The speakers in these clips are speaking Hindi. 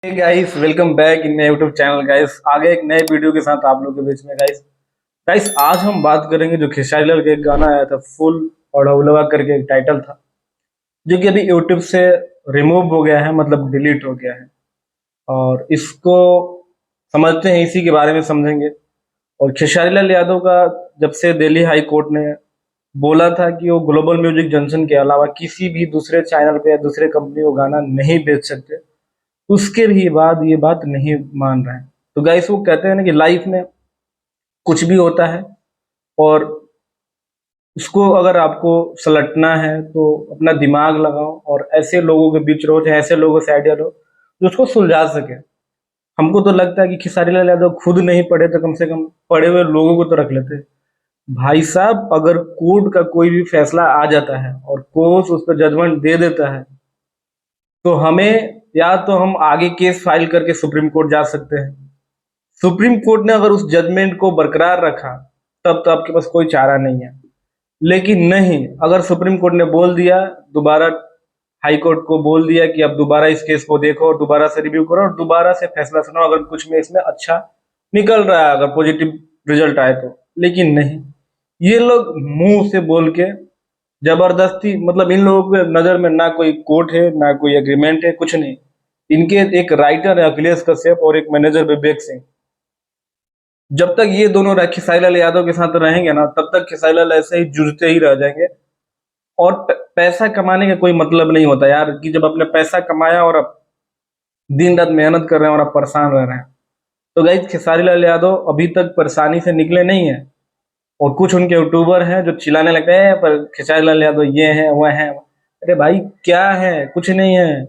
Guys, welcome back in YouTube channel guys. आगे एक नए वीडियो के साथ आप लोगों के बीच में गाइस। आज हम बात करेंगे जो खेसारी लाल का एक गाना आया था फुल और हौलवा करके एक टाइटल था, जो कि अभी यूट्यूब से रिमूव हो गया है, मतलब डिलीट हो गया है। और इसको समझते हैं, इसी के बारे में समझेंगे। और खेसारी लाल यादव का जब से दिल्ली हाई कोर्ट ने बोला था कि वो ग्लोबल म्यूजिक जंक्शन के अलावा किसी भी दूसरे चैनल पे या दूसरे कंपनी को गाना नहीं बेच सकते, उसके भी बाद ये बात नहीं मान रहे हैं। तो गाइस, वो कहते हैं ना कि लाइफ में कुछ भी होता है, और उसको अगर आपको सलटना है तो अपना दिमाग लगाओ और ऐसे लोगों के बीच रहो, चाहे ऐसे लोगों से आइडिया लो जो उसको सुलझा सके। हमको तो लगता है कि खेसारी लाल यादव खुद नहीं पढ़े तो कम से कम पढ़े हुए लोगों को तो रख लेते। भाई साहब, अगर कोर्ट का कोई भी फैसला आ जाता है और कोर्ट उस पर जजमेंट दे देता है, तो हमें या तो हम आगे केस फाइल करके सुप्रीम कोर्ट जा सकते हैं। सुप्रीम कोर्ट ने अगर उस जजमेंट को बरकरार रखा, तब तो आपके पास कोई चारा नहीं है। लेकिन नहीं, अगर सुप्रीम कोर्ट ने बोल दिया, दोबारा हाई कोर्ट को बोल दिया कि अब दोबारा इस केस को देखो और दोबारा से रिव्यू करो और दोबारा से फैसला सुनाओ, अगर कुछ में इसमें अच्छा निकल रहा है, अगर पॉजिटिव रिजल्ट आए तो। लेकिन नहीं, ये लोग मुंह से बोल के जबरदस्ती, मतलब इन लोगों के नजर में ना कोई कोर्ट है, ना कोई एग्रीमेंट है, कुछ नहीं। इनके एक राइटर है अखिलेश कश्यप और एक मैनेजर विवेक सिंह। जब तक ये दोनों खेसारी लाल यादव के साथ रहेंगे ना, तब तक खेसारी लाल ऐसे ही जूझते ही रह जाएंगे। और पैसा कमाने का कोई मतलब नहीं होता यार, कि जब आपने पैसा कमाया और अब दिन रात मेहनत कर रहे हैं और आप परेशान रह रहे हैं। तो गाइस, खेसारी लाल यादव अभी तक परेशानी से निकले नहीं है। और कुछ उनके यूट्यूबर हैं जो चिल्लाने लगते हैं पर खेसारी लाल यादव ये है वह है। अरे भाई, क्या है? कुछ नहीं है।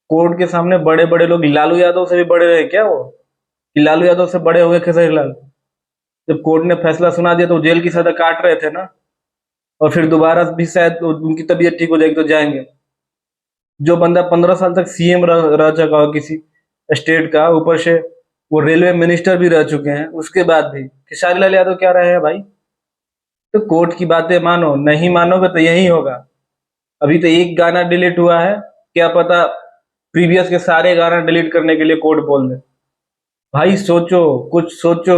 कोर्ट के सामने बड़े बड़े लोग, लालू यादव से भी बड़े रहे क्या वो? कि लालू यादव से बड़े हो गए खेसारी लाल? जब कोर्ट ने फैसला सुना दिया तो वो जेल की सजा काट रहे थे ना। और फिर दोबारा भी शायद उनकी तबीयत ठीक हो जाएगी तो जाएंगे। जो बंदा 15 साल तक सीएम रह चुका हो किसी स्टेट का, ऊपर से वो रेलवे मिनिस्टर भी रह चुके हैं, उसके बाद भी खेसारी लाल यादव क्या रहे हैं भाई? तो कोर्ट की बातें मानो, नहीं मानोगे तो यही होगा। अभी तो एक गाना डिलीट हुआ है, क्या पता प्रीवियस के सारे गाना डिलीट करने के लिए कोर्ट बोल दे। भाई सोचो, कुछ सोचो।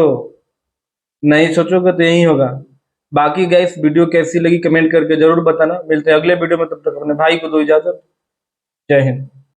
नहीं सोचोगे तो यही होगा। बाकी गाइस, वीडियो कैसी लगी कमेंट करके जरूर बताना। मिलते हैं अगले वीडियो में, तब तक अपने भाई को दो इजाजत। जय हिंद।